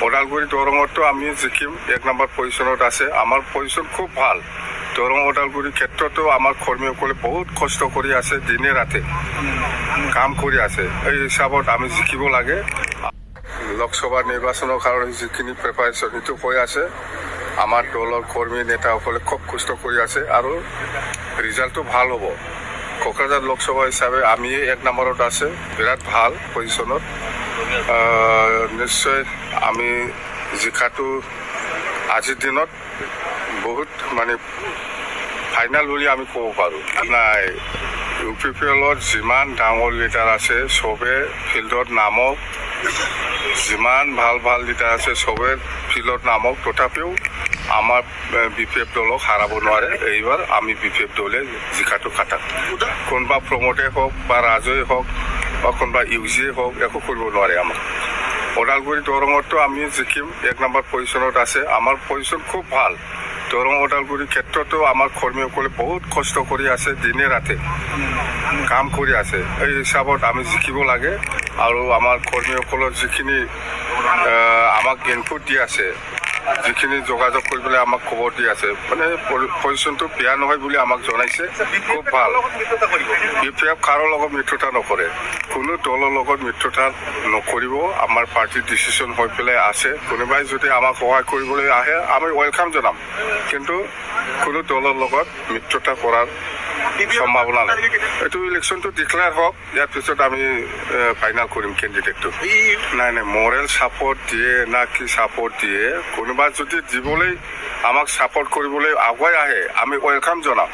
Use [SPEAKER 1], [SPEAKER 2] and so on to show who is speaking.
[SPEAKER 1] ওদালগুৰি দৰঙতো আমি জিকিম 1 নম্বৰ পজিশ্যনত আছে। আমাৰ পজিশ্যন খুব ভাল। দৰং ওদালগুৰিৰ ক্ষেত্ৰতো আমাৰ কৰ্মীসকলে বহুত কষ্ট কৰি আছে, দিনে ৰাতে কাম কৰি আছে। এই হিচাপত আমি জিকিব লাগে। লোকসভা নিৰ্বাচনৰ কাৰণে যিখিনি প্ৰিপাৰেশ্যন সেইটো হৈ আছে, আমাৰ দলৰ কৰ্মী নেতাসকলে খুব কষ্ট কৰি আছে আৰু ৰিজাল্টটো ভাল হ'ব। কোকৰাঝাৰ লোকসভা হিচাপে আমি 1 নম্বৰত আছে, বিৰাট ভাল পজিশ্যনত। নিশ্চয় আমি জিকাটো আজিৰ দিনত বহুত ফাইনেল বুলি আমি ক'ব পাৰোঁ। নাই, UPPLত যিমান ডাঙৰ লিডাৰ আছে চবে ফিল্ডত নামক, যিমান ভাল ভাল লিডাৰ আছে চবে ফিল্ডত নামক, তথাপিও আমাৰ BPF দলক হাৰাব নোৱাৰে। এইবাৰ আমি BPF দলে জিকাটো খাটাম। কোনোবা প্ৰমোদে হওক বা ৰাজই হওক বা কোনোবা ইউজিয়ে হওক, একো কৰিব নোৱাৰে আমাক। ওদালগুৰি দৰঙতো আমি জিকিম 1 নম্বৰ পজিশ্যনত আছে। আমাৰ পজিশ্যন খুব ভাল। দৰং ওদালগুৰিৰ ক্ষেত্ৰতো আমাৰ কৰ্মীসকলে বহুত কষ্ট কৰি আছে, দিনে ৰাতে কাম কৰি আছে। এই হিচাপত আমি জিকিব লাগে আৰু আমাৰ কৰ্মীসকলৰ যিখিনি আমাক ইনপুট দি আছে, যিখিনি যোগাযোগ কৰিবলৈ আমাক খবৰ দি আছে, পজিশ্যনটো বেয়া নহয় বুলি আমাক জনাইছে, খুব ভাল। BPF কাৰো লগত মিত্ৰতা নকৰে, কোনো দলৰ লগত মিত্ৰতা নকৰিব। আমাৰ পাৰ্টিৰ ডিচিশ্যন হৈ পেলাই আছে। কোনোবাই যদি আমাক সহায় কৰিবলৈ আহে আমি ৱেলকাম জনাম, কিন্তু কোনো দলৰ লগত মিত্ৰতা কৰাৰ সম্ভাৱনা নাই। এইটো ইলেকশ্যনটো ডিক্লেয়াৰ হওক, ইয়াৰ পিছত আমি ফাইনেল কৰিম কেণ্ডিডেটটো। নাই, মৰেল ছাপৰ্ট দিয়ে না কি ছাপৰ্ট দিয়ে, কোনোবা যদি দিবলৈ আমাক ছাপৰ্ট কৰিবলৈ আগুৱাই আহে আমি ৱেলকাম জনাম।